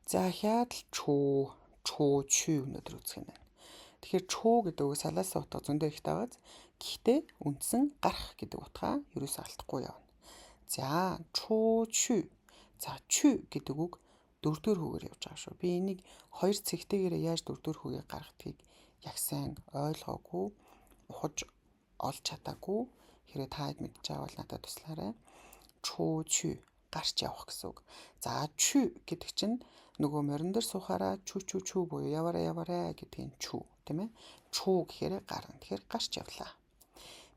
За ахаад л чүү өнөөдөр үзэх юм байна. Тэгэхээр чүү гэдэг үг салаасаа утга зөндөө ихтэй байгааз. Гэхдээ үндсэн гарах гэдэг утгаа ерөөсөө алдахгүй явна. За чүү. За чүү гэдэг үг дөрөвдүгээр хүүгээр явж байгаа шүү. Би энийг хоёр цэгтэйгээрээ яаж дөрөвдүгээр хүүгээ гаргадгийг яг сайн ойлгоогүй, ухаж олж чадаагүй. Хэрэг таад мэдж байгаа бол надад туслаарай. Чүү гарч явах гэсэн үг. За чүү гэдэг чинь нөгөө морин дээр суухаараа чүү буюу яваарай гэдгийн чүү, тийм ээ? Чүү гэхээр гарна. Тэгэхээр гарч явлаа.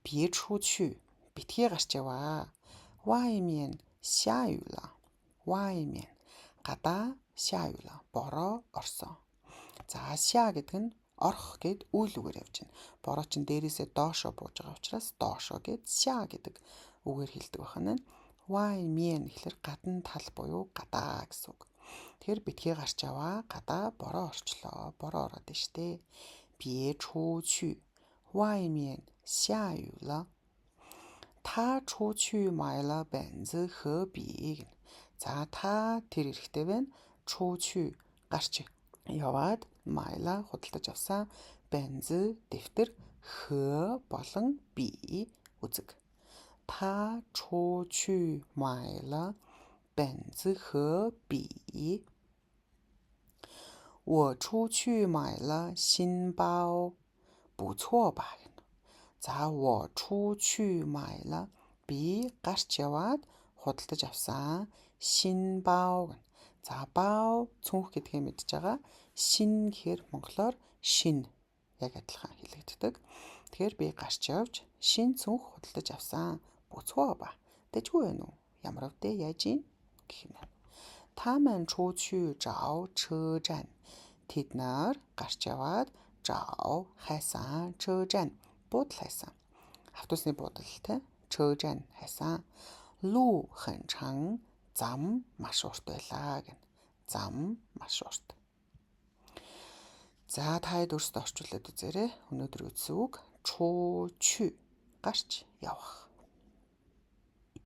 Би чүү битгий гарч яваа. 外面下雨了. 外面гадаа 下雨了. бороо орсон. За ся гэдэг нь орох гэд үйл үгээр явж байна. Бороо чинь дээрээсээ доошоо бууж байгаа учраас доошоо гэд ся гэдэг үгээр хэлдэг байна. 外面гэхээр гадна тал буюу гадаа гэсэн үг. Тэгэхээр битгий гарч яваа, гадаа бороо орчлоо. Бороо ороод байна штэ. 别出去，外面下雨了。他出去买了本子和笔. За та тэр эрэхтэй байна. 出去гарч яваад, майла худалдаж авсан, бенз дэвтэр, хö болон би үзэг. 他出去买了本子和笔。我出去买了新包，不错吧? За 我出去买了би гарч яваад худалдаж авсан шин бао. За бао цүнх гэдгийг мэдж байгаа. Шин гэхээр монголоор шин яг адилхан хэлэгддэг. Тэгэхээр би гарч явж шин цүнх худалдаж авсан. Буцваа ба. Дэжгүй байна уу? Ямар өвдөө яаж ийн гэх юм. Та маань 出去找车站. Тэд нар гарч яваад 找 хайсан, 车站 буудал хайсан. Автобусны буудал те. 车站хайсан. 路很长, зам маш урт байлаа гэнэ. Зам маш урт. За таад өөрсдөө орчуулад үзээрэй. Өнөөдөр үзсэн үг 出去гарч явах.